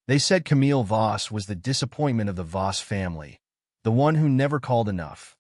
They said Camille Voss was the disappointment of the Voss family, the one who never called enough,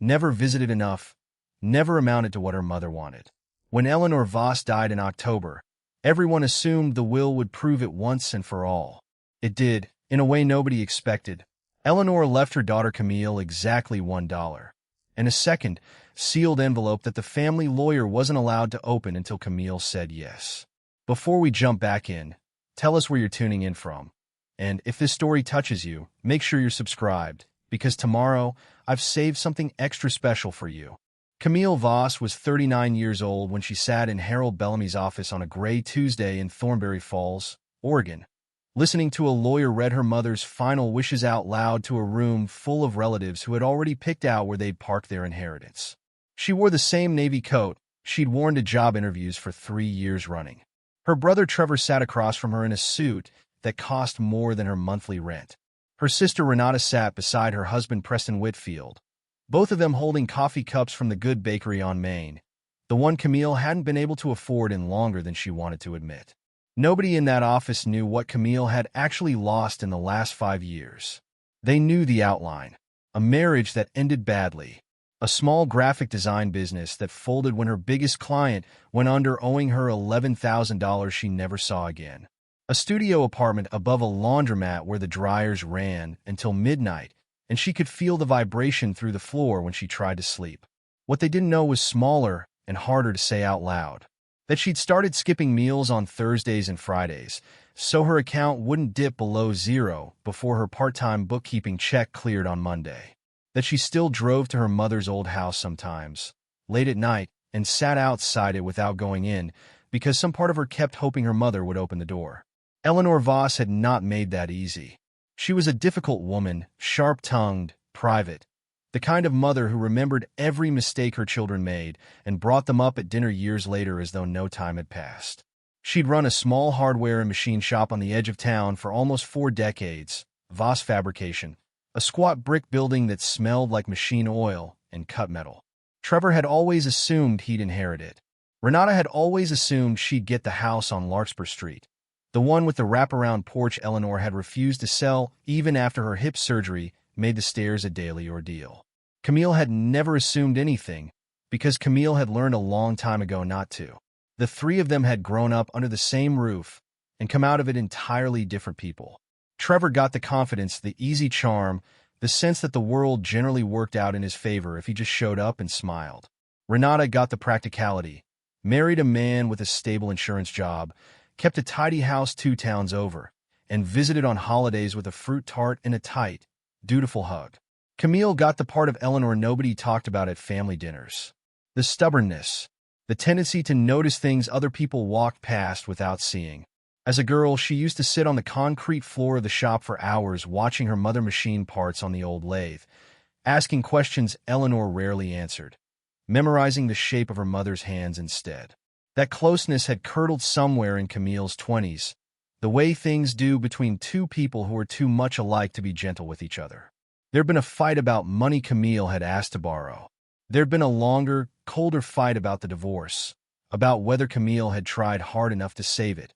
never visited enough, never amounted to what her mother wanted. When Eleanor Voss died in October, everyone assumed the will would prove it once and for all. It did, in a way nobody expected. Eleanor left her daughter Camille exactly $1, and a second, sealed envelope that the family lawyer wasn't allowed to open until Camille said yes. Before we jump back in, tell us where you're tuning in from. And if this story touches you, make sure you're subscribed, because tomorrow I've saved something extra special for you. Camille Voss was 39 years old when she sat in Harold Bellamy's office on a gray Tuesday in Thornbury Falls, Oregon, listening to a lawyer read her mother's final wishes out loud to a room full of relatives who had already picked out where they'd park their inheritance. She wore the same navy coat she'd worn to job interviews for 3 years running. Her brother Trevor sat across from her in a suit that cost more than her monthly rent. Her sister Renata sat beside her husband Preston Whitfield, both of them holding coffee cups from the Good Bakery on Main, the one Camille hadn't been able to afford in longer than she wanted to admit. Nobody in that office knew what Camille had actually lost in the last 5 years. They knew the outline: a marriage that ended badly, a small graphic design business that folded when her biggest client went under, owing her $11,000 she never saw again, a studio apartment above a laundromat where the dryers ran until midnight and she could feel the vibration through the floor when she tried to sleep. What they didn't know was smaller and harder to say out loud: that she'd started skipping meals on Thursdays and Fridays, so her account wouldn't dip below zero before her part-time bookkeeping check cleared on Monday. That she still drove to her mother's old house sometimes, late at night, and sat outside it without going in, because some part of her kept hoping her mother would open the door. Eleanor Voss had not made that easy. She was a difficult woman, sharp-tongued, private, the kind of mother who remembered every mistake her children made and brought them up at dinner years later as though no time had passed. She'd run a small hardware and machine shop on the edge of town for almost 4 decades, Voss Fabrication, a squat brick building that smelled like machine oil and cut metal. Trevor had always assumed he'd inherit it. Renata had always assumed she'd get the house on Larkspur Street, the one with the wraparound porch Eleanor had refused to sell even after her hip surgery made the stairs a daily ordeal. Camille had never assumed anything, because Camille had learned a long time ago not to. The three of them had grown up under the same roof and come out of it entirely different people. Trevor got the confidence, the easy charm, the sense that the world generally worked out in his favor if he just showed up and smiled. Renata got the practicality, married a man with a stable insurance job, kept a tidy house 2 towns over, and visited on holidays with a fruit tart and a tight, dutiful hug. Camille got the part of Eleanor nobody talked about at family dinners: the stubbornness, the tendency to notice things other people walked past without seeing. As a girl, she used to sit on the concrete floor of the shop for hours watching her mother machine parts on the old lathe, asking questions Eleanor rarely answered, memorizing the shape of her mother's hands instead. That closeness had curdled somewhere in Camille's 20s, the way things do between two people who are too much alike to be gentle with each other. There'd been a fight about money Camille had asked to borrow. There'd been a longer, colder fight about the divorce, about whether Camille had tried hard enough to save it,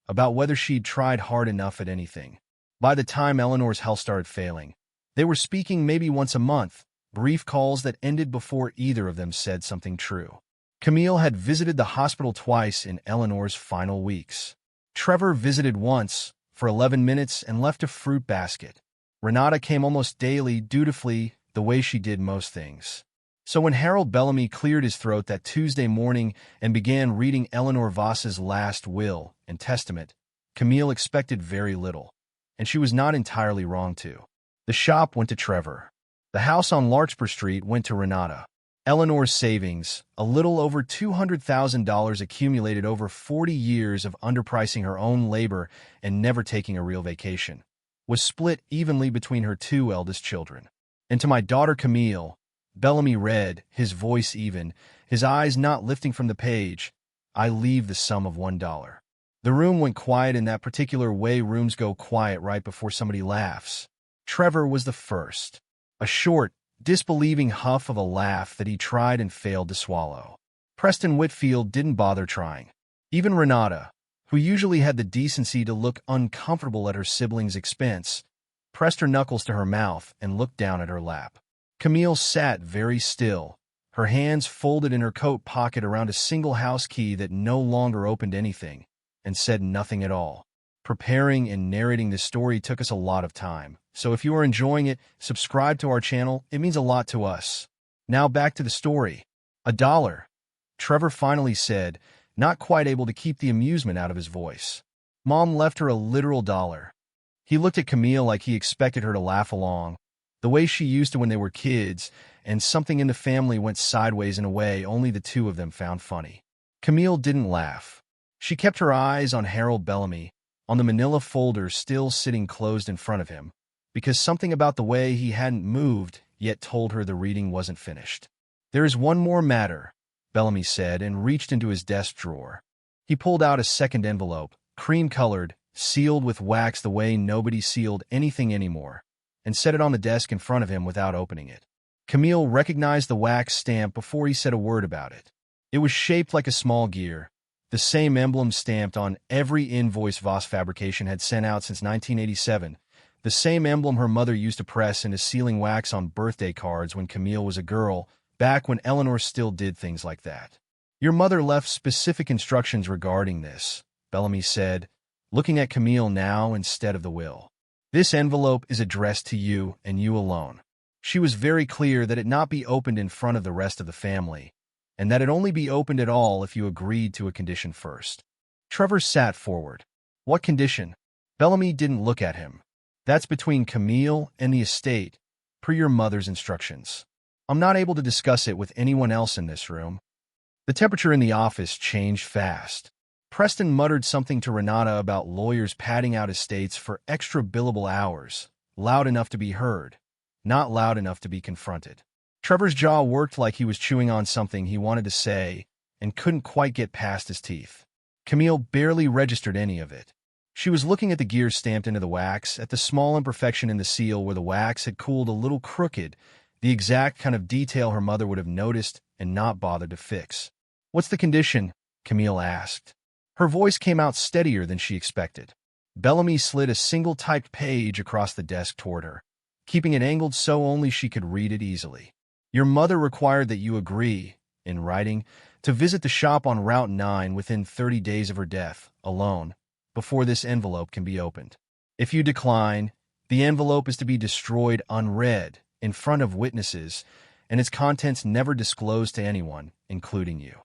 about whether she'd tried hard enough at anything. By the time Eleanor's health started failing, they were speaking maybe once a month, brief calls that ended before either of them said something true. Camille had visited the hospital twice in Eleanor's final weeks. Trevor visited once, for 11 minutes, and left a fruit basket. Renata came almost daily, dutifully, the way she did most things. So when Harold Bellamy cleared his throat that Tuesday morning and began reading Eleanor Voss's last will and testament, Camille expected very little, and she was not entirely wrong to. The shop went to Trevor. The house on Larkspur Street went to Renata. Eleanor's savings, a little over $200,000 accumulated over 40 years of underpricing her own labor and never taking a real vacation, was split evenly between her 2 eldest children. And to my daughter Camille, Bellamy read, his voice even, his eyes not lifting from the page, I leave the sum of $1. The room went quiet in that particular way rooms go quiet right before somebody laughs. Trevor was the first. A short, disbelieving huff of a laugh that he tried and failed to swallow. Preston Whitfield didn't bother trying. Even Renata, who usually had the decency to look uncomfortable at her sibling's expense, pressed her knuckles to her mouth and looked down at her lap. Camille sat very still, her hands folded in her coat pocket around a single house key that no longer opened anything, and said nothing at all. Preparing and narrating this story took us a lot of time, so if you are enjoying it, subscribe to our channel. It means a lot to us. Now back to the story. $1, Trevor finally said, not quite able to keep the amusement out of his voice. Mom left her a literal dollar. He looked at Camille like he expected her to laugh along, the way she used to when they were kids, and something in the family went sideways in a way only the two of them found funny. Camille didn't laugh. She kept her eyes on Harold Bellamy, on the manila folder still sitting closed in front of him, because something about the way he hadn't moved yet told her the reading wasn't finished. "There is one more matter," Bellamy said, and reached into his desk drawer. He pulled out a second envelope, cream-colored, sealed with wax the way nobody sealed anything anymore, and set it on the desk in front of him without opening it. Camille recognized the wax stamp before he said a word about it. It was shaped like a small gear, the same emblem stamped on every invoice Voss Fabrication had sent out since 1987, the same emblem her mother used to press into sealing wax on birthday cards when Camille was a girl, back when Eleanor still did things like that. "Your mother left specific instructions regarding this," Bellamy said, looking at Camille now instead of the will. "This envelope is addressed to you and you alone. She was very clear that it not be opened in front of the rest of the family, and that it only be opened at all if you agreed to a condition first." Trevor sat forward. "What condition?" Bellamy didn't look at him. "That's between Camille and the estate, per your mother's instructions. I'm not able to discuss it with anyone else in this room." The temperature in the office changed fast. Preston muttered something to Renata about lawyers padding out estates for extra billable hours, loud enough to be heard, not loud enough to be confronted. Trevor's jaw worked like he was chewing on something he wanted to say and couldn't quite get past his teeth. Camille barely registered any of it. She was looking at the gears stamped into the wax, at the small imperfection in the seal where the wax had cooled a little crooked, the exact kind of detail her mother would have noticed and not bothered to fix. "What's the condition?" Camille asked. Her voice came out steadier than she expected. Bellamy slid a single typed page across the desk toward her, keeping it angled so only she could read it easily. "Your mother required that you agree, in writing, to visit the shop on Route 9 within 30 days of her death, alone, before this envelope can be opened. If you decline, the envelope is to be destroyed unread, in front of witnesses, and its contents never disclosed to anyone, including you."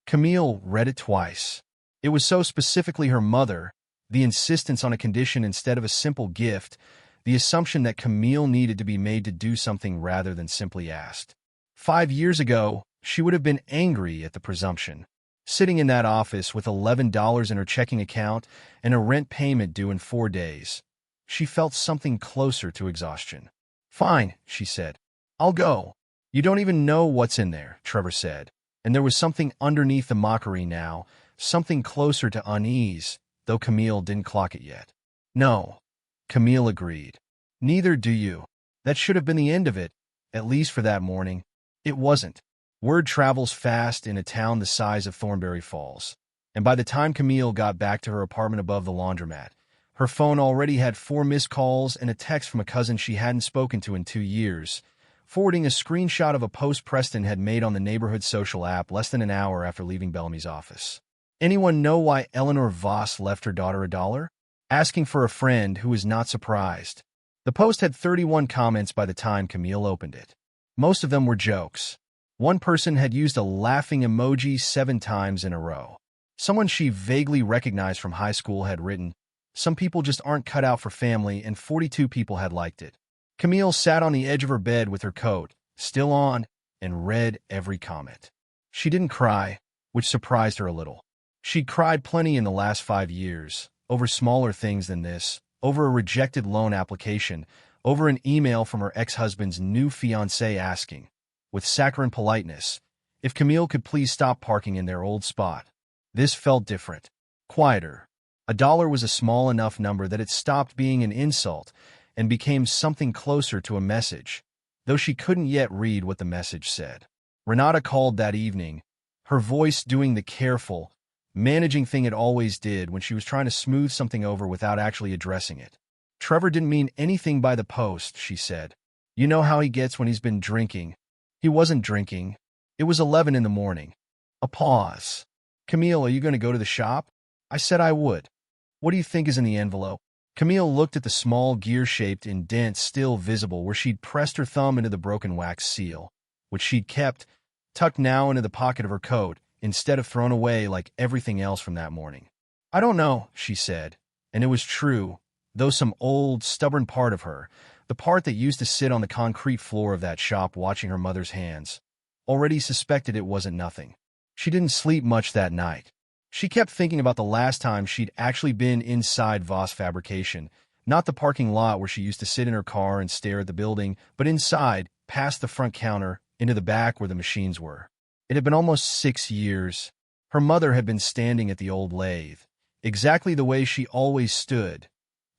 Camille read it twice. It was so specifically her mother, the insistence on a condition instead of a simple gift, the assumption that Camille needed to be made to do something rather than simply asked. 5 years ago, she would have been angry at the presumption. Sitting in that office with $11 in her checking account and a rent payment due in 4 days, she felt something closer to exhaustion. "Fine," she said. "I'll go." "You don't even know what's in there," Trevor said, and there was something underneath the mockery now, something closer to unease, though Camille didn't clock it yet. "No," Camille agreed. "Neither do you." That should have been the end of it, at least for that morning. It wasn't. Word travels fast in a town the size of Thornbury Falls, and by the time Camille got back to her apartment above the laundromat, her phone already had 4 missed calls and a text from a cousin she hadn't spoken to in 2 years, forwarding a screenshot of a post Preston had made on the neighborhood social app less than an hour after leaving Bellamy's office. "Anyone know why Eleanor Voss left her daughter $1? Asking for a friend who was not surprised." The post had 31 comments by the time Camille opened it. Most of them were jokes. One person had used a laughing emoji 7 times in a row. Someone she vaguely recognized from high school had written, "Some people just aren't cut out for family," and 42 people had liked it. Camille sat on the edge of her bed with her coat still on and read every comment. She didn't cry, which surprised her a little. She'd cried plenty in the last 5 years, over smaller things than this, over a rejected loan application, over an email from her ex-husband's new fiancé asking, with saccharine politeness, if Camille could please stop parking in their old spot. This felt different, quieter. $1 was a small enough number that it stopped being an insult and became something closer to a message, though she couldn't yet read what the message said. Renata called that evening, her voice doing the careful, managing thing it always did when she was trying to smooth something over without actually addressing it. Trevor didn't mean anything by the post, she said. You know how he gets when he's been drinking. He wasn't drinking. It was 11 in the morning. A pause. Camille, are you going to go to the shop? I said I would. What do you think is in the envelope? Camille looked at the small gear-shaped indent still visible where she'd pressed her thumb into the broken wax seal, which she'd kept, tucked now into the pocket of her coat, instead of thrown away like everything else from that morning. I don't know, she said, and it was true, though some old, stubborn part of her, the part that used to sit on the concrete floor of that shop watching her mother's hands, already suspected it wasn't nothing. She didn't sleep much that night. She kept thinking about the last time she'd actually been inside Voss Fabrication, not the parking lot where she used to sit in her car and stare at the building, but inside, past the front counter, into the back where the machines were. It had been almost 6 years. Her mother had been standing at the old lathe, exactly the way she always stood,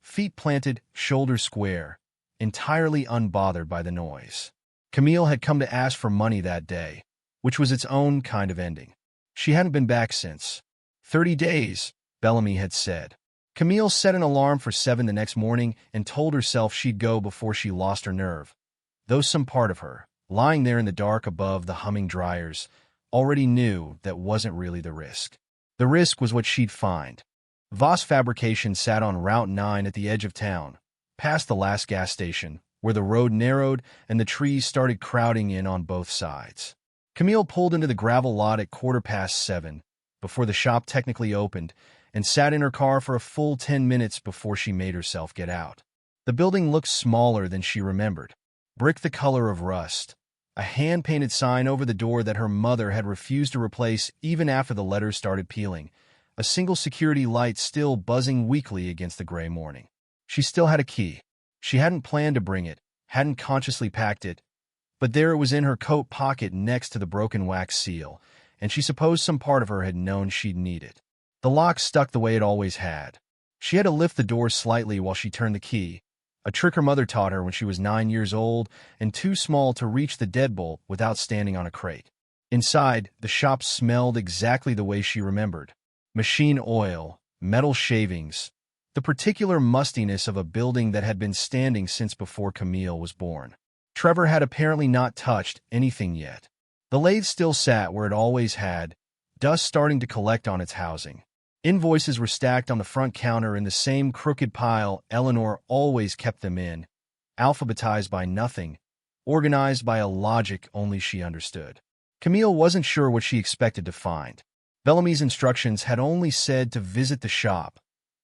feet planted, shoulders square, entirely unbothered by the noise. Camille had come to ask for money that day, which was its own kind of ending. She hadn't been back since. 30 days, Bellamy had said. Camille set an alarm for 7 the next morning and told herself she'd go before she lost her nerve, though some part of her, lying there in the dark above the humming dryers, already knew that wasn't really the risk. The risk was what she'd find. Voss Fabrication sat on Route 9 at the edge of town, past the last gas station, where the road narrowed and the trees started crowding in on both sides. Camille pulled into the gravel lot at 7:15, before the shop technically opened, and sat in her car for a full 10 minutes before she made herself get out. The building looked smaller than she remembered. Brick the color of rust, a hand-painted sign over the door that her mother had refused to replace even after the letters started peeling, a single security light still buzzing weakly against the gray morning. She still had a key. She hadn't planned to bring it, hadn't consciously packed it, but there it was in her coat pocket next to the broken wax seal, and she supposed some part of her had known she'd need it. The lock stuck the way it always had. She had to lift the door slightly while she turned the key, a trick her mother taught her when she was 9 years old and too small to reach the deadbolt without standing on a crate. Inside, the shop smelled exactly the way she remembered. Machine oil, metal shavings, the particular mustiness of a building that had been standing since before Camille was born. Trevor had apparently not touched anything yet. The lathe still sat where it always had, dust starting to collect on its housing. Invoices were stacked on the front counter in the same crooked pile Eleanor always kept them in, alphabetized by nothing, organized by a logic only she understood. Camille wasn't sure what she expected to find. Bellamy's instructions had only said to visit the shop,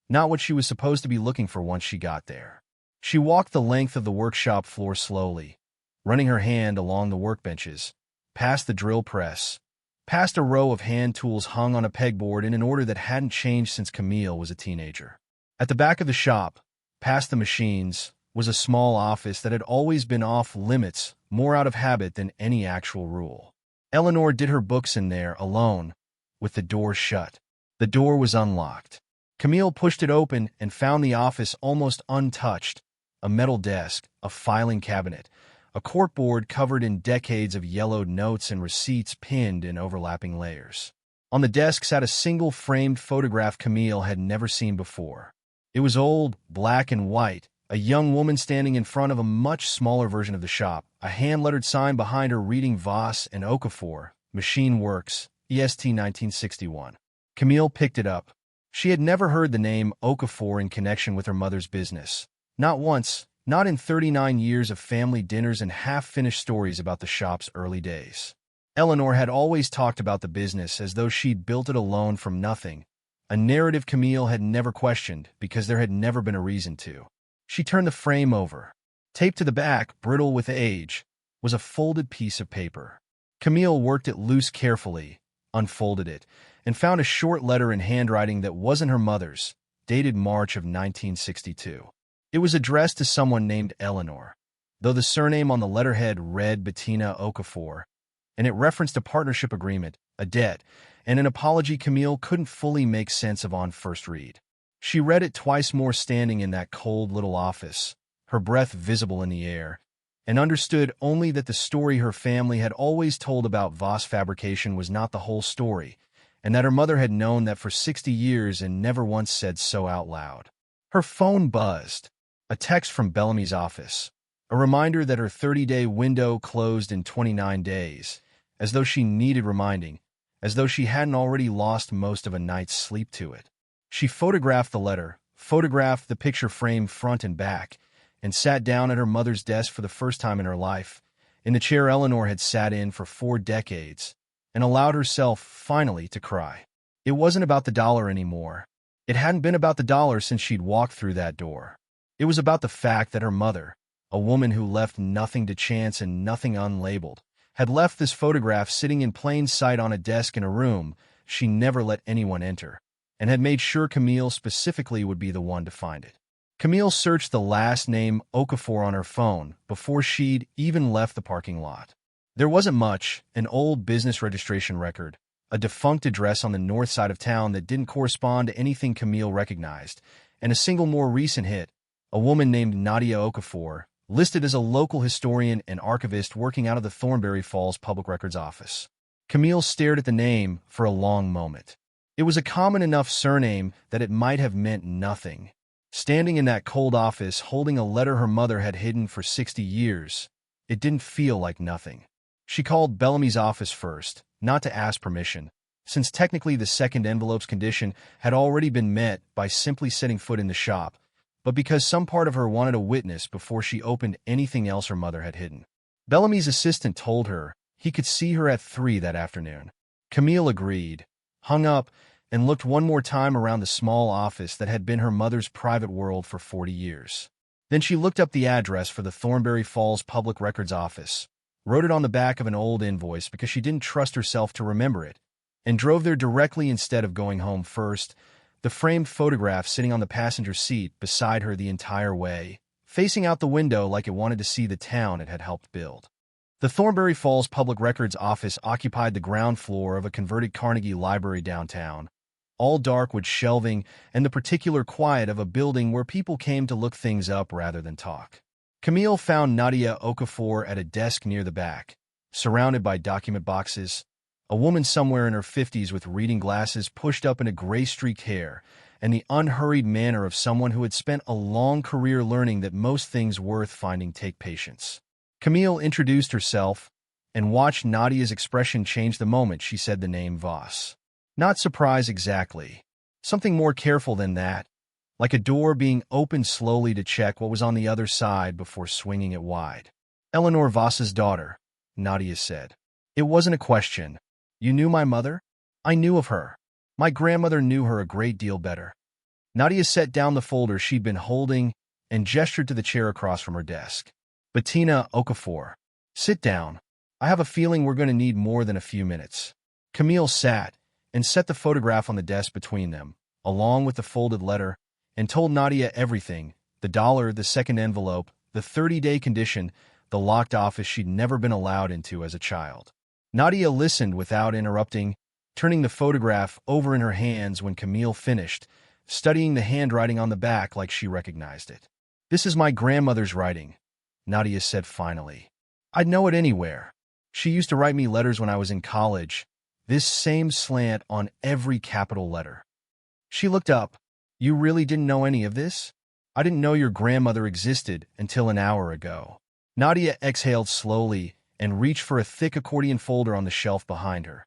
not what she was supposed to be looking for once she got there. She walked the length of the workshop floor slowly, running her hand along the workbenches, past the drill press, past a row of hand tools hung on a pegboard in an order that hadn't changed since Camille was a teenager. At the back of the shop, past the machines, was a small office that had always been off limits, more out of habit than any actual rule. Eleanor did her books in there alone, with the door shut. The door was unlocked. Camille pushed it open and found the office almost untouched, a metal desk, a filing cabinet, a corkboard covered in decades of yellowed notes and receipts pinned in overlapping layers. On the desk sat a single framed photograph Camille had never seen before. It was old, black and white, a young woman standing in front of a much smaller version of the shop, a hand-lettered sign behind her reading Voss and Okafor, Machine Works, EST 1961. Camille picked it up. She had never heard the name Okafor in connection with her mother's business. Not once, not in 39 years of family dinners and half-finished stories about the shop's early days. Eleanor had always talked about the business as though she'd built it alone from nothing, a narrative Camille had never questioned because there had never been a reason to. She turned the frame over. Taped to the back, brittle with age, was a folded piece of paper. Camille worked it loose carefully, unfolded it, and found a short letter in handwriting that wasn't her mother's, dated March of 1962. It was addressed to someone named Eleanor, though the surname on the letterhead read Bettina Okafor, and it referenced a partnership agreement, a debt, and an apology Camille couldn't fully make sense of on first read. She read it twice more standing in that cold little office, her breath visible in the air, and understood only that the story her family had always told about Voss Fabrication was not the whole story, and that her mother had known that for 60 years and never once said so out loud. Her phone buzzed. A text from Bellamy's office. A reminder that her 30-day window closed in 29 days, as though she needed reminding, as though she hadn't already lost most of a night's sleep to it. She photographed the letter, photographed the picture frame front and back, and sat down at her mother's desk for the first time in her life, in the chair Eleanor had sat in for 4 decades, and allowed herself, finally, to cry. It wasn't about the dollar anymore. It hadn't been about the dollar since she'd walked through that door. It was about the fact that her mother, a woman who left nothing to chance and nothing unlabeled, had left this photograph sitting in plain sight on a desk in a room she never let anyone enter, and had made sure Camille specifically would be the one to find it. Camille searched the last name Okafor on her phone before she'd even left the parking lot. There wasn't much: an old business registration record, a defunct address on the north side of town that didn't correspond to anything Camille recognized, and a single more recent hit, a woman named Nadia Okafor, listed as a local historian and archivist working out of the Thornbury Falls Public Records Office. Camille stared at the name for a long moment. It was a common enough surname that it might have meant nothing. Standing in that cold office holding a letter her mother had hidden for 60 years, it didn't feel like nothing. She called Bellamy's office first, not to ask permission, since technically the second envelope's condition had already been met by simply setting foot in the shop, but because some part of her wanted a witness before she opened anything else her mother had hidden. Bellamy's assistant told her he could see her at 3 that afternoon. Camille agreed, hung up, and looked one more time around the small office that had been her mother's private world for 40 years. Then she looked up the address for the Thornbury Falls Public Records Office, wrote it on the back of an old invoice because she didn't trust herself to remember it, and drove there directly instead of going home first, the framed photograph sitting on the passenger seat beside her the entire way, facing out the window like it wanted to see the town it had helped build. The Thornbury Falls Public Records Office occupied the ground floor of a converted Carnegie Library downtown, all dark wood shelving and the particular quiet of a building where people came to look things up rather than talk. Camille found Nadia Okafor at a desk near the back, surrounded by document boxes, a woman somewhere in her 50s with reading glasses pushed up into gray-streaked hair, and the unhurried manner of someone who had spent a long career learning that most things worth finding take patience. Camille introduced herself and watched Nadia's expression change the moment she said the name Voss. Not surprise exactly. Something more careful than that, like a door being opened slowly to check what was on the other side before swinging it wide. Eleanor Voss's daughter, Nadia said. It wasn't a question. You knew my mother? I knew of her. My grandmother knew her a great deal better. Nadia set down the folder she'd been holding and gestured to the chair across from her desk. Bettina Okafor. Sit down. I have a feeling we're going to need more than a few minutes. Camille sat and set the photograph on the desk between them, along with the folded letter, and told Nadia everything: the dollar, the second envelope, the 30-day condition, the locked office she'd never been allowed into as a child. Nadia listened without interrupting, turning the photograph over in her hands when Camille finished, studying the handwriting on the back like she recognized it. This is my grandmother's writing, Nadia said finally. I'd know it anywhere. She used to write me letters when I was in college, this same slant on every capital letter. She looked up. You really didn't know any of this? I didn't know your grandmother existed until an hour ago. Nadia exhaled slowly and reached for a thick accordion folder on the shelf behind her,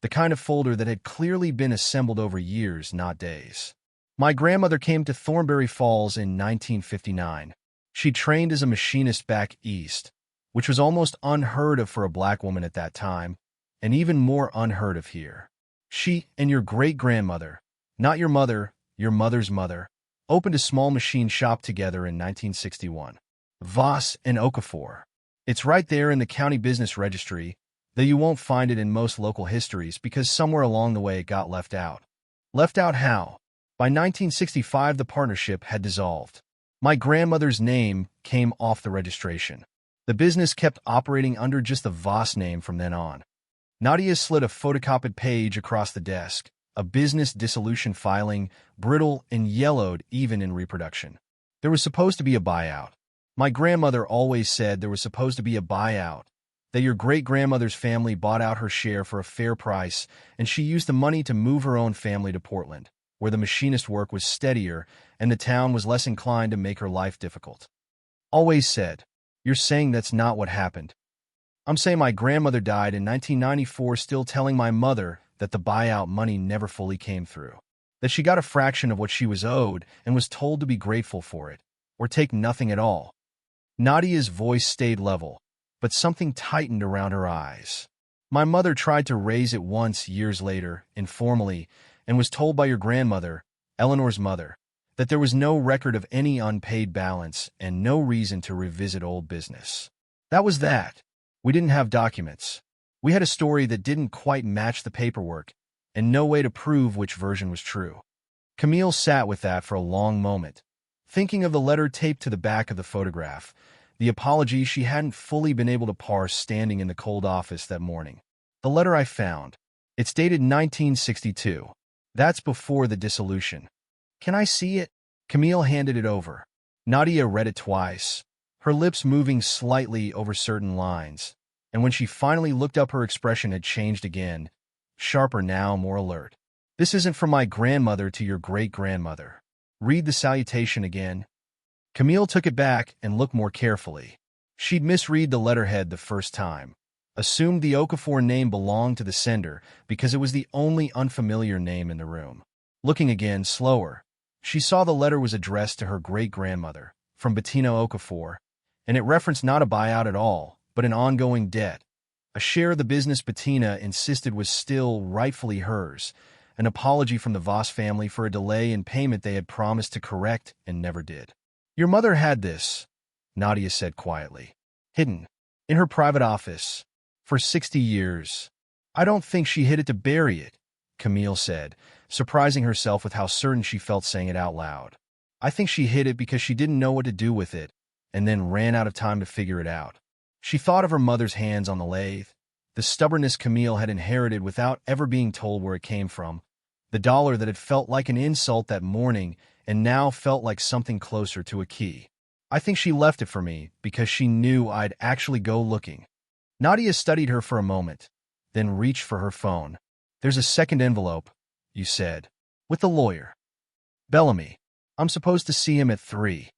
the kind of folder that had clearly been assembled over years, not days. My grandmother came to Thornbury Falls in 1959. She trained as a machinist back east, which was almost unheard of for a black woman at that time, and even more unheard of here. She and your great-grandmother, not your mother, your mother's mother, opened a small machine shop together in 1961. Voss and Okafor. It's right there in the county business registry, though you won't find it in most local histories because somewhere along the way it got left out. Left out how? By 1965 the partnership had dissolved. My grandmother's name came off the registration. The business kept operating under just the Voss name from then on. Nadia slid a photocopied page across the desk, a business dissolution filing, brittle and yellowed even in reproduction. There was supposed to be a buyout. My grandmother always said there was supposed to be a buyout, that your great-grandmother's family bought out her share for a fair price, and she used the money to move her own family to Portland, where the machinist work was steadier and the town was less inclined to make her life difficult. Always said, "You're saying that's not what happened." "I'm saying my grandmother died in 1994 still telling my mother that the buyout money never fully came through, that she got a fraction of what she was owed and was told to be grateful for it, or take nothing at all." Nadia's voice stayed level, but something tightened around her eyes. "My mother tried to raise it once years later, informally, and was told by your grandmother, Eleanor's mother, that there was no record of any unpaid balance and no reason to revisit old business. That was that. We didn't have documents. We had a story that didn't quite match the paperwork, and no way to prove which version was true." Camille sat with that for a long moment, thinking of the letter taped to the back of the photograph, the apology she hadn't fully been able to parse standing in the cold office that morning. "The letter I found. It's dated 1962. That's before the dissolution. Can I see it?" Camille handed it over. Nadia read it twice, her lips moving slightly over certain lines, and when she finally looked up her expression had changed again, sharper now, more alert. "This isn't from my grandmother to your great-grandmother. Read the salutation again." Camille took it back and looked more carefully. She'd misread the letterhead the first time, assumed the Okafor name belonged to the sender because it was the only unfamiliar name in the room. Looking again, slower, she saw the letter was addressed to her great-grandmother, from Bettina Okafor, and it referenced not a buyout at all, but an ongoing debt, a share of the business Bettina insisted was still rightfully hers, an apology from the Voss family for a delay in payment they had promised to correct and never did. "Your mother had this," Nadia said quietly, "hidden, in her private office, for 60 years. I don't think she hid it to bury it," Camille said, surprising herself with how certain she felt saying it out loud. "I think she hid it because she didn't know what to do with it, and then ran out of time to figure it out." She thought of her mother's hands on the lathe, the stubbornness Camille had inherited without ever being told where it came from, the dollar that had felt like an insult that morning and now felt like something closer to a key. "I think she left it for me because she knew I'd actually go looking." Nadia studied her for a moment, then reached for her phone. "There's a second envelope," you said, "with the lawyer. Bellamy. I'm supposed to see him at 3.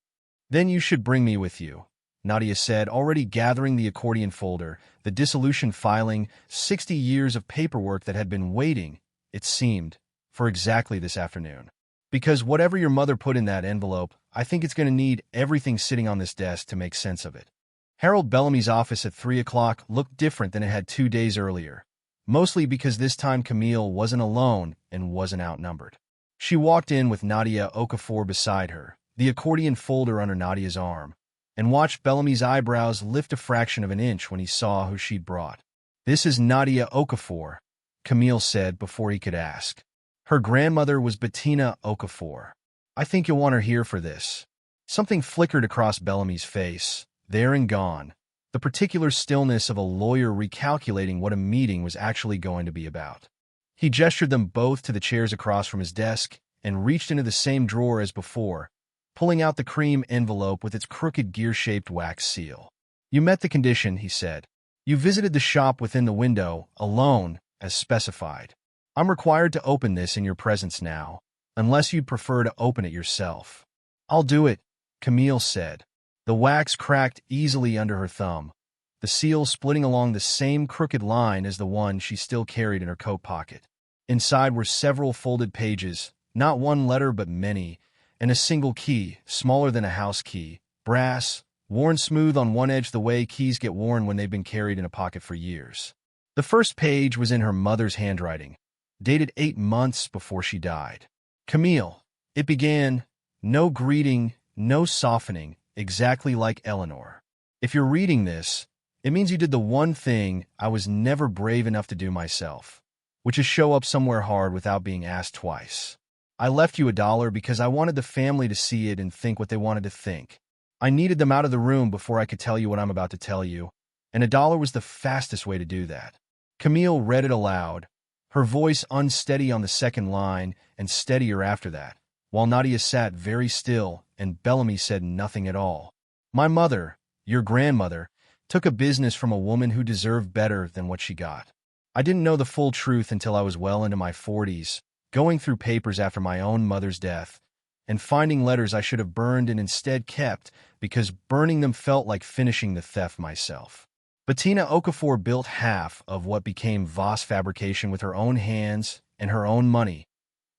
"Then you should bring me with you," Nadia said, already gathering the accordion folder, the dissolution filing, 60 years of paperwork that had been waiting, it seemed, for exactly this afternoon. "Because whatever your mother put in that envelope, I think it's going to need everything sitting on this desk to make sense of it." Harold Bellamy's office at 3 o'clock looked different than it had 2 days earlier, mostly because this time Camille wasn't alone and wasn't outnumbered. She walked in with Nadia Okafor beside her, the accordion folder under Nadia's arm, and watched Bellamy's eyebrows lift a fraction of an inch when he saw who she'd brought. "This is Nadia Okafor," Camille said before he could ask. "Her grandmother was Bettina Okafor. I think you'll want her here for this." Something flickered across Bellamy's face, there and gone, the particular stillness of a lawyer recalculating what a meeting was actually going to be about. He gestured them both to the chairs across from his desk and reached into the same drawer as before, pulling out the cream envelope with its crooked gear-shaped wax seal. "You met the condition," he said. "You visited the shop within the window, alone, as specified. I'm required to open this in your presence now, unless you'd prefer to open it yourself." "I'll do it," Camille said. The wax cracked easily under her thumb, the seal splitting along the same crooked line as the one she still carried in her coat pocket. Inside were several folded pages, not one letter but many, and a single key, smaller than a house key, brass, worn smooth on one edge the way keys get worn when they've been carried in a pocket for years. The first page was in her mother's handwriting, dated 8 months before she died. "Camille," it began, no greeting, no softening, exactly like Eleanor. "If you're reading this, it means you did the one thing I was never brave enough to do myself, which is show up somewhere hard without being asked twice. I left you $1 because I wanted the family to see it and think what they wanted to think. I needed them out of the room before I could tell you what I'm about to tell you, and $1 was the fastest way to do that." Camille read it aloud, her voice unsteady on the second line and steadier after that, while Nadia sat very still and Bellamy said nothing at all. "My mother, your grandmother, Took a business from a woman who deserved better than what she got. I didn't know the full truth until I was well into my 40s, going through papers after my own mother's death, and finding letters I should have burned and instead kept because burning them felt like finishing the theft myself. Bettina Okafor built half of what became Voss Fabrication with her own hands and her own money,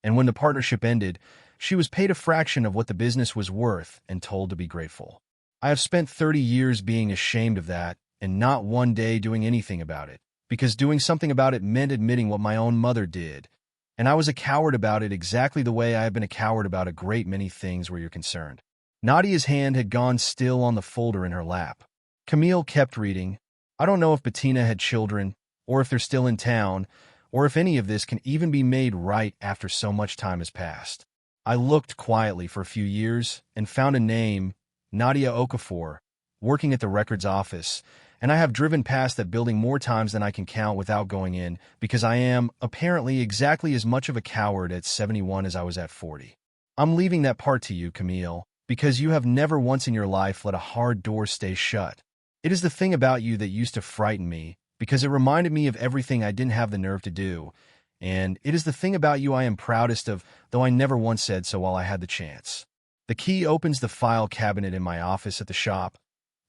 and when the partnership ended, she was paid a fraction of what the business was worth and told to be grateful. I have spent 30 years being ashamed of that and not one day doing anything about it, because doing something about it meant admitting what my own mother did, and I was a coward about it exactly the way I have been a coward about a great many things where you're concerned. Nadia's hand had gone still on the folder in her lap. Camille kept reading. I don't know if Bettina had children, or if they're still in town, or if any of this can even be made right after so much time has passed. I looked quietly for a few years and found a name, Nadia Okafor, working at the records office, and I have driven past that building more times than I can count without going in, because I am, apparently, exactly as much of a coward at 71 as I was at 40. I'm leaving that part to you, Camille, because you have never once in your life let a hard door stay shut. It is the thing about you that used to frighten me, because it reminded me of everything I didn't have the nerve to do, and it is the thing about you I am proudest of, though I never once said so while I had the chance. The key opens the file cabinet in my office at the shop,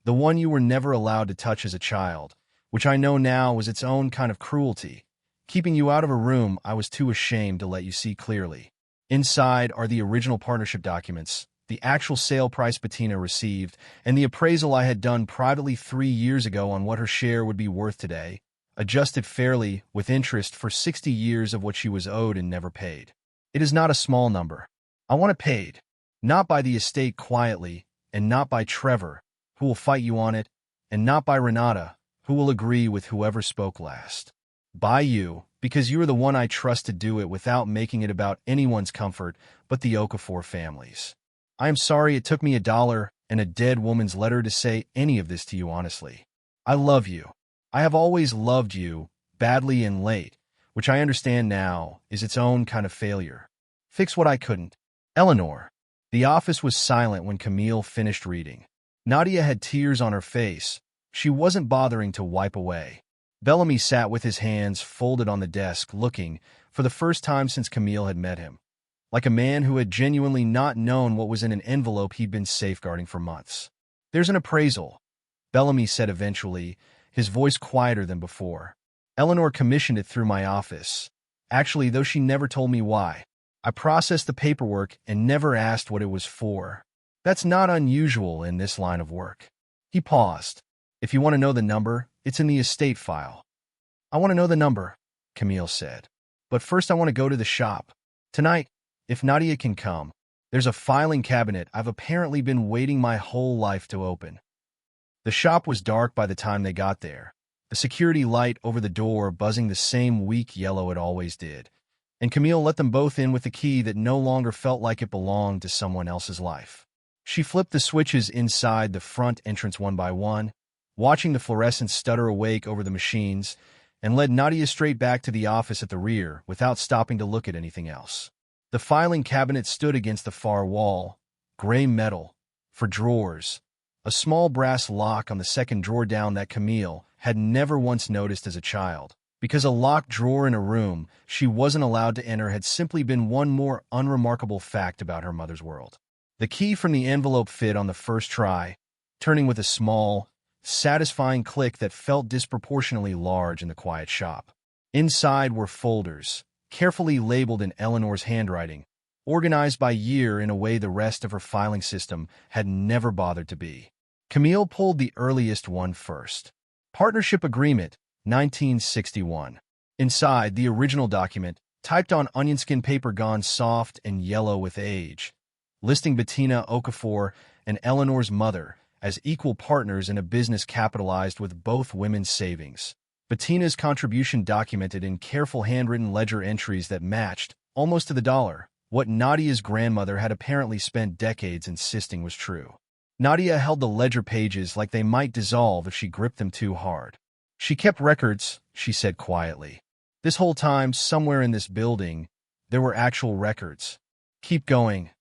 the one you were never allowed to touch as a child, which I know now was its own kind of cruelty, keeping you out of a room I was too ashamed to let you see clearly. Inside are the original partnership documents, the actual sale price Bettina received, and the appraisal I had done privately 3 years ago on what her share would be worth today, adjusted fairly with interest for 60 years of what she was owed and never paid. It is not a small number. I want it paid, not by the estate quietly, and not by Trevor, who will fight you on it, and not by Renata, who will agree with whoever spoke last. By you, because you are the one I trust to do it without making it about anyone's comfort but the Okafor family's. I am sorry it took me $1 and a dead woman's letter to say any of this to you honestly. I love you. I have always loved you, badly and late, which I understand now is its own kind of failure. Fix what I couldn't. Eleanor. The office was silent when Camille finished reading. Nadia had tears on her face. She wasn't bothering to wipe away. Bellamy sat with his hands folded on the desk, looking, for the first time since Camille had met him, like a man who had genuinely not known what was in an envelope he'd been safeguarding for months. There's an appraisal, Bellamy said eventually, his voice quieter than before. Eleanor commissioned it through my office. Actually, though she never told me why. I processed the paperwork and never asked what it was for. That's not unusual in this line of work. He paused. If you want to know the number, it's in the estate file. I want to know the number, Camille said. But first I want to go to the shop. Tonight, if Nadia can come. There's a filing cabinet I've apparently been waiting my whole life to open. The shop was dark by the time they got there, the security light over the door buzzing the same weak yellow it always did, and Camille let them both in with a key that no longer felt like it belonged to someone else's life. She flipped the switches inside the front entrance one by one, watching the fluorescents stutter awake over the machines, and led Nadia straight back to the office at the rear without stopping to look at anything else. The filing cabinet stood against the far wall, gray metal, for drawers, a small brass lock on the second drawer down that Camille had never once noticed as a child, because a locked drawer in a room she wasn't allowed to enter had simply been one more unremarkable fact about her mother's world. The key from the envelope fit on the first try, turning with a small, satisfying click that felt disproportionately large in the quiet shop. Inside were folders, carefully labeled in Eleanor's handwriting, organized by year in a way the rest of her filing system had never bothered to be. Camille pulled the earliest one first. Partnership Agreement, 1961. Inside, the original document, typed on onionskin paper gone soft and yellow with age, listing Bettina Okafor and Eleanor's mother as equal partners in a business capitalized with both women's savings. Bettina's contribution documented in careful handwritten ledger entries that matched, almost to the dollar, what Nadia's grandmother had apparently spent decades insisting was true. Nadia held the ledger pages like they might dissolve if she gripped them too hard. She kept records, she said quietly. This whole time, somewhere in this building, there were actual records. Keep going,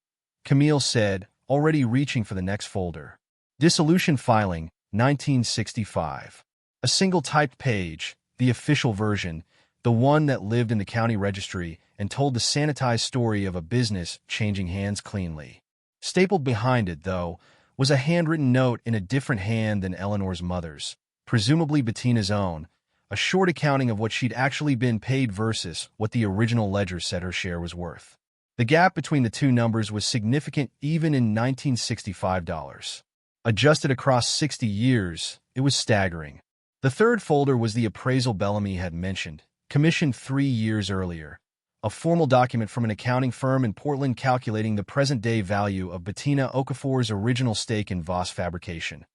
Camille said, already reaching for the next folder. Dissolution filing, 1965. A single typed page, the official version, the one that lived in the county registry and told the sanitized story of a business changing hands cleanly. Stapled behind it, though, was a handwritten note in a different hand than Eleanor's mother's, presumably Bettina's own, a short accounting of what she'd actually been paid versus what the original ledger said her share was worth. The gap between the two numbers was significant even in 1965 dollars. Adjusted across 60 years, it was staggering. The third folder was the appraisal Bellamy had mentioned, commissioned 3 years earlier, a formal document from an accounting firm in Portland calculating the present-day value of Bettina Okafor's original stake in Voss Fabrication,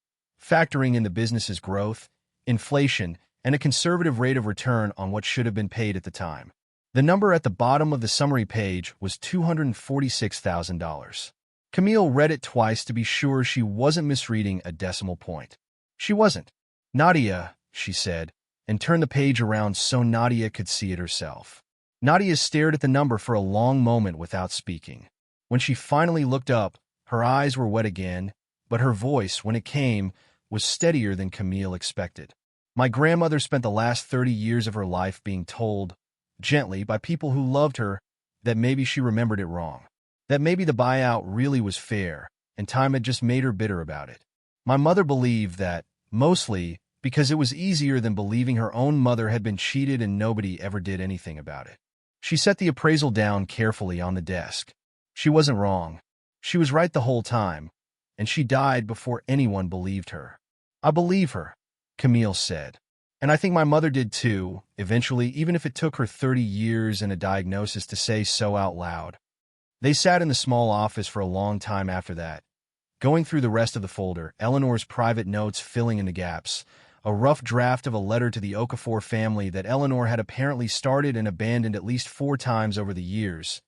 factoring in the business's growth, inflation, and a conservative rate of return on what should have been paid at the time. The number at the bottom of the summary page was $246,000. Camille read it twice to be sure she wasn't misreading a decimal point. She wasn't. "Nadia," she said, and turned the page around so Nadia could see it herself. Nadia stared at the number for a long moment without speaking. When she finally looked up, her eyes were wet again, but her voice, when it came, was steadier than Camille expected. "My grandmother spent the last 30 years of her life being told, gently, by people who loved her, that maybe she remembered it wrong. That maybe the buyout really was fair, and time had just made her bitter about it. My mother believed that, mostly, because it was easier than believing her own mother had been cheated and nobody ever did anything about it." She set the appraisal down carefully on the desk. She wasn't wrong. She was right the whole time, and she died before anyone believed her. "I believe her," Camille said. "And I think my mother did too, eventually, even if it took her 30 years and a diagnosis to say so out loud." They sat in the small office for a long time after that, going through the rest of the folder, Eleanor's private notes filling in the gaps, a rough draft of a letter to the Okafor family that Eleanor had apparently started and abandoned at least 4 times over the years,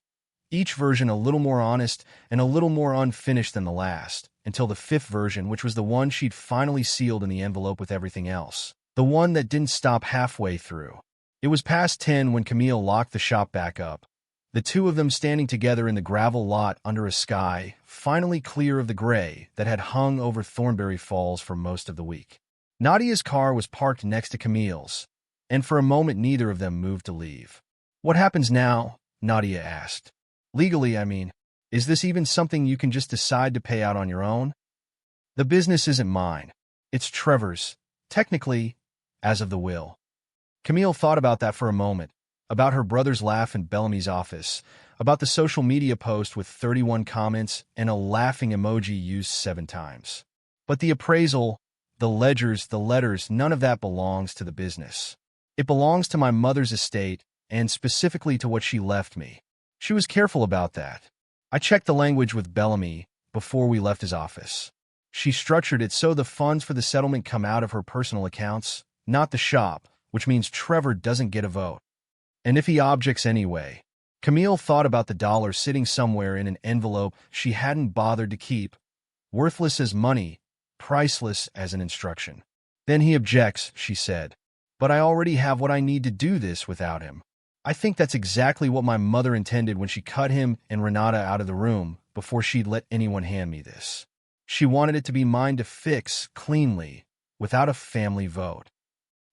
each version a little more honest and a little more unfinished than the last, until the 5th version, which was the one she'd finally sealed in the envelope with everything else, the one that didn't stop halfway through. It was past 10 when Camille locked the shop back up, the two of them standing together in the gravel lot under a sky finally clear of the gray that had hung over Thornbury Falls for most of the week. Nadia's car was parked next to Camille's, and for a moment neither of them moved to leave. "What happens now?" Nadia asked. "Legally, I mean. Is this even something you can just decide to pay out on your own?" "The business isn't mine. It's Trevor's, technically, as of the will." Camille thought about that for a moment, about her brother's laugh in Bellamy's office, about the social media post with 31 comments and a laughing emoji used 7 times. "But the appraisal, the ledgers, the letters, none of that belongs to the business. It belongs to my mother's estate, and specifically to what she left me." She was careful about that. "I checked the language with Bellamy before we left his office. She structured it so the funds for the settlement come out of her personal accounts, not the shop, which means Trevor doesn't get a vote. And if he objects anyway." Camille thought about the dollar sitting somewhere in an envelope she hadn't bothered to keep, worthless as money, priceless as an instruction. "Then he objects," she said. "But I already have what I need to do this without him. I think that's exactly what my mother intended when she cut him and Renata out of the room before she'd let anyone hand me this. She wanted it to be mine to fix cleanly, without a family vote."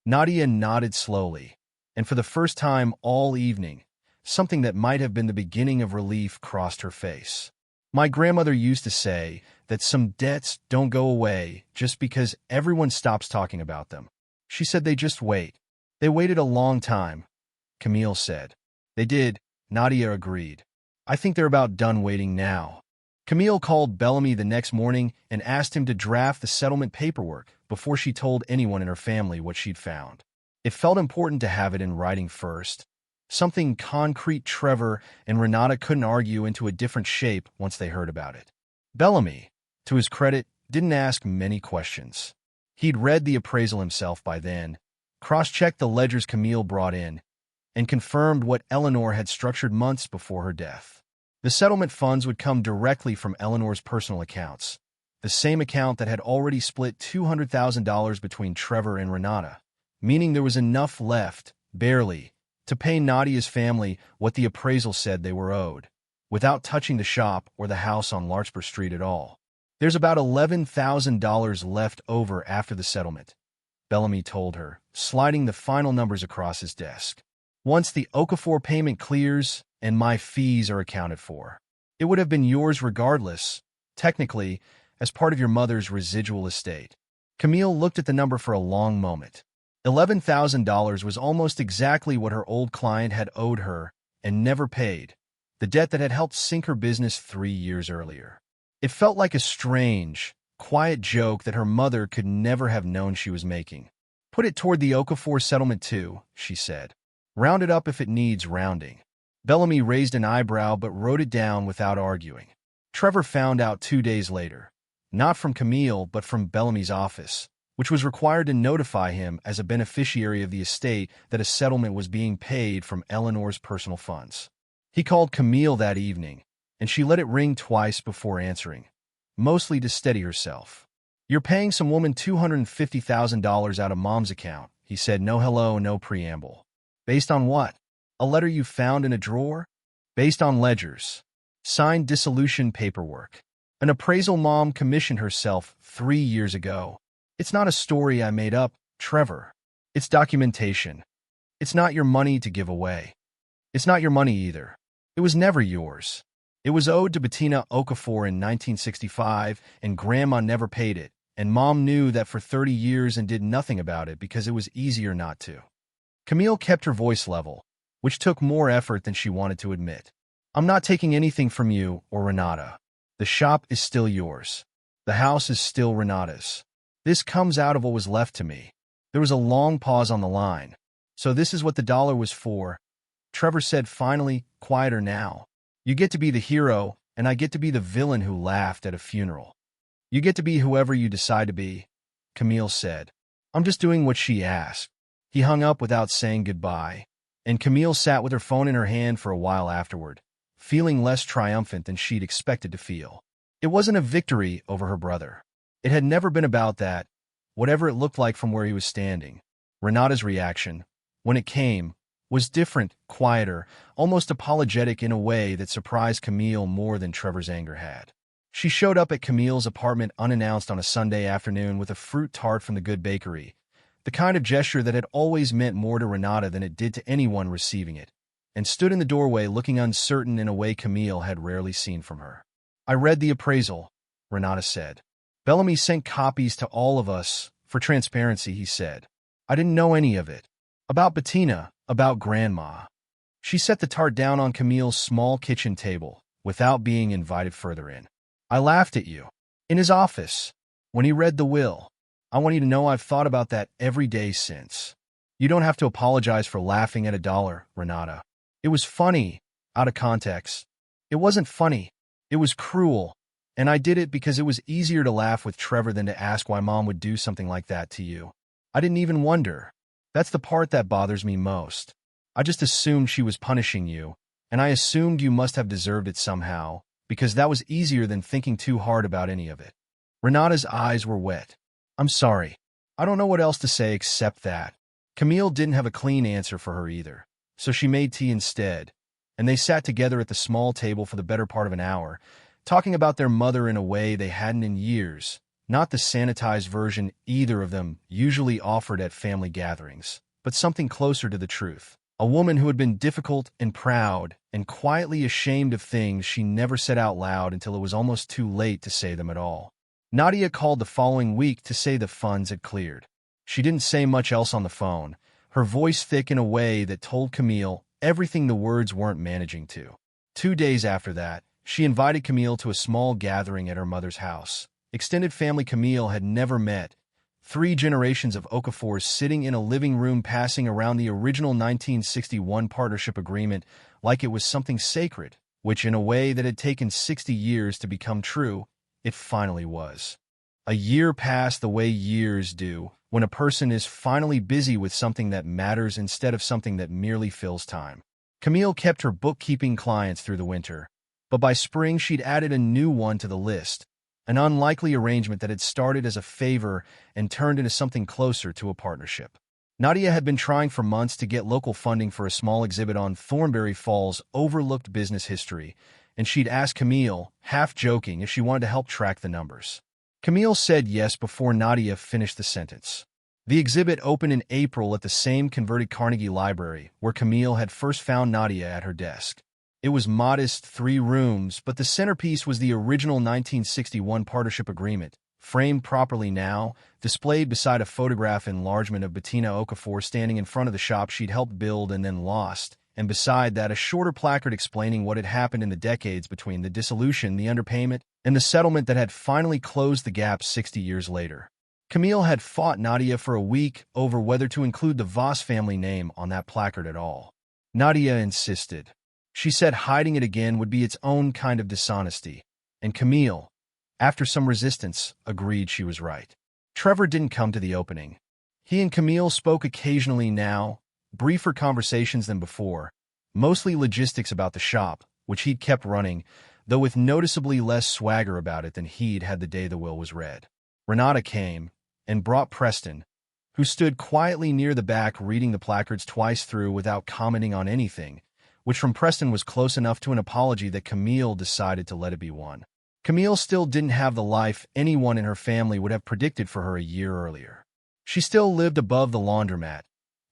Nadia nodded slowly, and for the first time all evening, something that might have been the beginning of relief crossed her face. "My grandmother used to say that some debts don't go away just because everyone stops talking about them. She said they just wait." "They waited a long time," Camille said. "They did," Nadia agreed. "I think they're about done waiting now." Camille called Bellamy the next morning and asked him to draft the settlement paperwork before she told anyone in her family what she'd found. It felt important to have it in writing first, something concrete Trevor and Renata couldn't argue into a different shape once they heard about it. Bellamy, to his credit, didn't ask many questions. He'd read the appraisal himself by then, cross-checked the ledgers Camille brought in, and confirmed what Eleanor had structured months before her death. The settlement funds would come directly from Eleanor's personal accounts, the same account that had already split $200,000 between Trevor and Renata, meaning there was enough left, barely, to pay Nadia's family what the appraisal said they were owed, without touching the shop or the house on Larkspur Street at all. There's about $11,000 left over after the settlement, Bellamy told her, sliding the final numbers across his desk. Once the Okafor payment clears and my fees are accounted for, it would have been yours regardless, technically, as part of your mother's residual estate. Camille looked at the number for a long moment. $11,000 was almost exactly what her old client had owed her and never paid, the debt that had helped sink her business 3 years earlier. It felt like a strange, quiet joke that her mother could never have known she was making. Put it toward the Okafor settlement too, she said. Round it up if it needs rounding. Bellamy raised an eyebrow but wrote it down without arguing. Trevor found out 2 days later, not from Camille but from Bellamy's office, which was required to notify him as a beneficiary of the estate that a settlement was being paid from Eleanor's personal funds. He called Camille that evening, and she let it ring twice before answering, mostly to steady herself. You're paying some woman $250,000 out of Mom's account, he said, no hello, no preamble. Based on what? A letter you found in a drawer? Based on ledgers. Signed dissolution paperwork. An appraisal Mom commissioned herself 3 years ago. It's not a story I made up, Trevor. It's documentation. It's not your money to give away. It's not your money either. It was never yours. It was owed to Bettina Okafor in 1965, and Grandma never paid it, and Mom knew that for 30 years and did nothing about it because it was easier not to. Camille kept her voice level, which took more effort than she wanted to admit. I'm not taking anything from you or Renata. The shop is still yours. The house is still Renata's. This comes out of what was left to me. There was a long pause on the line. So this is what the dollar was for, Trevor said finally, quieter now. You get to be the hero, and I get to be the villain who laughed at a funeral. You get to be whoever you decide to be, Camille said. I'm just doing what she asked. He hung up without saying goodbye, and Camille sat with her phone in her hand for a while afterward, feeling less triumphant than she'd expected to feel. It wasn't a victory over her brother. It had never been about that, whatever it looked like from where he was standing. Renata's reaction, when it came, was different, quieter, almost apologetic in a way that surprised Camille more than Trevor's anger had. She showed up at Camille's apartment unannounced on a Sunday afternoon with a fruit tart from the good bakery, the kind of gesture that had always meant more to Renata than it did to anyone receiving it, and stood in the doorway looking uncertain in a way Camille had rarely seen from her. I read the appraisal, Renata said. Bellamy sent copies to all of us, for transparency, he said. I didn't know any of it. About Bettina, about Grandma. She set the tart down on Camille's small kitchen table, without being invited further in. I laughed at you. In his office. When he read the will. I want you to know I've thought about that every day since. You don't have to apologize for laughing at a dollar, Renata. It was funny, out of context. It wasn't funny. It was cruel. And I did it because it was easier to laugh with Trevor than to ask why Mom would do something like that to you. I didn't even wonder. That's the part that bothers me most. I just assumed she was punishing you, and I assumed you must have deserved it somehow, because that was easier than thinking too hard about any of it. Renata's eyes were wet. I'm sorry. I don't know what else to say except that. Camille didn't have a clean answer for her either, so she made tea instead, and they sat together at the small table for the better part of an hour, talking about their mother in a way they hadn't in years, not the sanitized version either of them usually offered at family gatherings, but something closer to the truth. A woman who had been difficult and proud and quietly ashamed of things she never said out loud until it was almost too late to say them at all. Nadia called the following week to say the funds had cleared. She didn't say much else on the phone, her voice thick in a way that told Camille everything the words weren't managing to. 2 days after that, she invited Camille to a small gathering at her mother's house. Extended family Camille had never met. 3 generations of Okafors sitting in a living room passing around the original 1961 partnership agreement like it was something sacred, which in a way that had taken 60 years to become true, it finally was. A year passed the way years do when a person is finally busy with something that matters instead of something that merely fills time. Camille kept her bookkeeping clients through the winter, but by spring she'd added a new one to the list, an unlikely arrangement that had started as a favor and turned into something closer to a partnership. Nadia had been trying for months to get local funding for a small exhibit on Thornbury Falls' overlooked business history, and she'd asked Camille, half joking, if she wanted to help track the numbers. Camille said yes before Nadia finished the sentence. The exhibit opened in April at the same converted Carnegie Library, where Camille had first found Nadia at her desk. It was modest, 3 rooms, but the centerpiece was the original 1961 partnership agreement, framed properly now, displayed beside a photograph enlargement of Bettina Okafor standing in front of the shop she'd helped build and then lost, and beside that a shorter placard explaining what had happened in the decades between the dissolution, the underpayment, and the settlement that had finally closed the gap 60 years later. Camille had fought Nadia for a week over whether to include the Voss family name on that placard at all. Nadia insisted. She said hiding it again would be its own kind of dishonesty, and Camille, after some resistance, agreed she was right. Trevor didn't come to the opening. He and Camille spoke occasionally now, briefer conversations than before, mostly logistics about the shop, which he'd kept running, though with noticeably less swagger about it than he'd had the day the will was read. Renata came and brought Preston, who stood quietly near the back reading the placards twice through without commenting on anything, which from Preston was close enough to an apology that Camille decided to let it be one. Camille still didn't have the life anyone in her family would have predicted for her a year earlier. She still lived above the laundromat,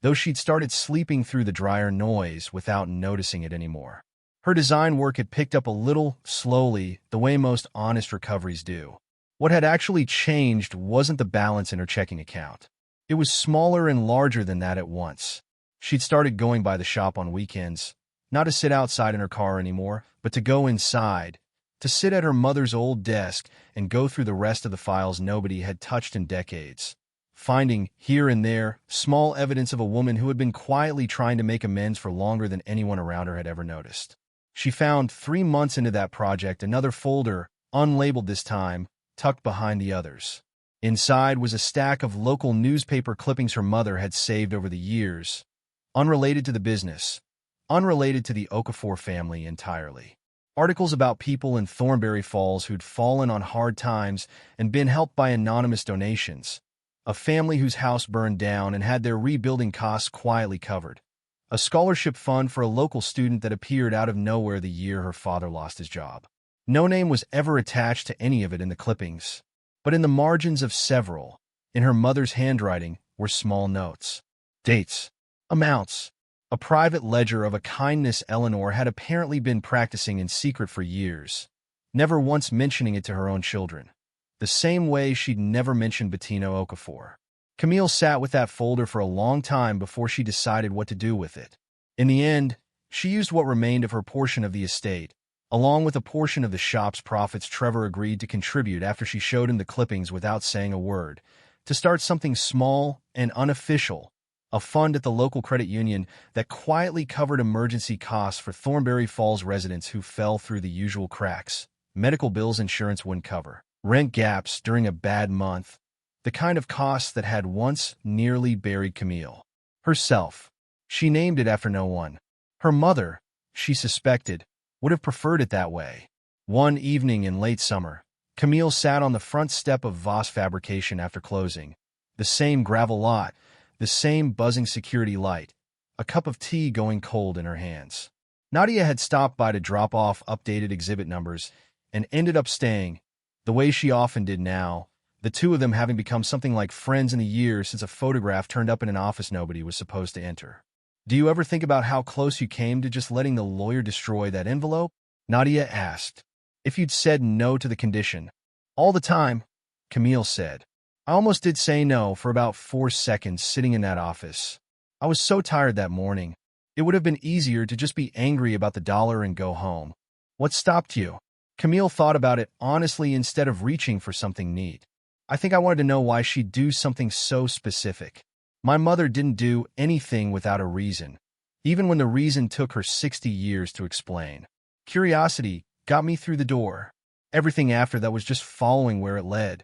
though she'd started sleeping through the dryer noise without noticing it anymore. Her design work had picked up a little, slowly, the way most honest recoveries do. What had actually changed wasn't the balance in her checking account. It was smaller and larger than that at once. She'd started going by the shop on weekends, not to sit outside in her car anymore, but to go inside, to sit at her mother's old desk and go through the rest of the files nobody had touched in decades, finding, here and there, small evidence of a woman who had been quietly trying to make amends for longer than anyone around her had ever noticed. She found 3 months into that project another folder, unlabeled this time, tucked behind the others. Inside was a stack of local newspaper clippings her mother had saved over the years, unrelated to the business, unrelated to the Okafor family entirely. Articles about people in Thornbury Falls who'd fallen on hard times and been helped by anonymous donations, a family whose house burned down and had their rebuilding costs quietly covered, a scholarship fund for a local student that appeared out of nowhere the year her father lost his job. No name was ever attached to any of it in the clippings, but in the margins of several, in her mother's handwriting, were small notes. Dates, amounts, a private ledger of a kindness Eleanor had apparently been practicing in secret for years, never once mentioning it to her own children, the same way she'd never mentioned Bettina Okafor. Camille sat with that folder for a long time before she decided what to do with it. In the end, she used what remained of her portion of the estate, along with a portion of the shop's profits Trevor agreed to contribute after she showed him the clippings without saying a word, to start something small and unofficial, a fund at the local credit union that quietly covered emergency costs for Thornbury Falls residents who fell through the usual cracks. Medical bills insurance wouldn't cover, rent gaps during a bad month, the kind of costs that had once nearly buried Camille. Herself. She named it after no one. Her mother, she suspected, would have preferred it that way. One evening in late summer, Camille sat on the front step of Voss Fabrication after closing. The same gravel lot, the same buzzing security light, a cup of tea going cold in her hands. Nadia had stopped by to drop off updated exhibit numbers and ended up staying, the way she often did now, the two of them having become something like friends in the years since a photograph turned up in an office nobody was supposed to enter. "Do you ever think about how close you came to just letting the lawyer destroy that envelope?" Nadia asked. "If you'd said no to the condition." "All the time," Camille said. "I almost did say no for about 4 seconds sitting in that office. I was so tired that morning. It would have been easier to just be angry about the dollar and go home." "What stopped you?" Camille thought about it honestly instead of reaching for something neat. "I think I wanted to know why she'd do something so specific. My mother didn't do anything without a reason, even when the reason took her 60 years to explain. Curiosity got me through the door. Everything after that was just following where it led.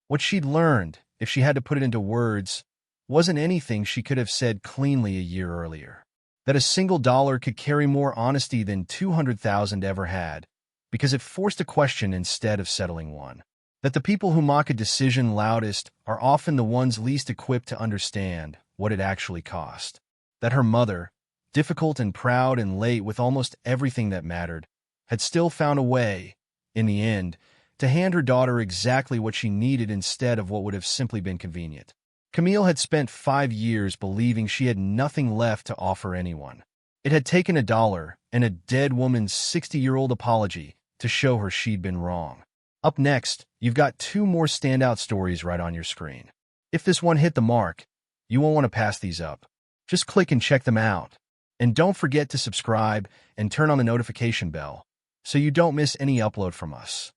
What she'd learned, if she had to put it into words, wasn't anything she could have said cleanly a year earlier. That a single dollar could carry more honesty than 200,000 ever had, because it forced a question instead of settling one. That the people who mock a decision loudest are often the ones least equipped to understand what it actually cost. That her mother, difficult and proud and late with almost everything that mattered, had still found a way, in the end, to hand her daughter exactly what she needed instead of what would have simply been convenient. Camille had spent 5 years believing she had nothing left to offer anyone. It had taken $1 and a dead woman's 60-year-old apology to show her she'd been wrong. Up next, you've got 2 more standout stories right on your screen. If this one hit the mark, you won't want to pass these up. Just click and check them out. And don't forget to subscribe and turn on the notification bell so you don't miss any upload from us.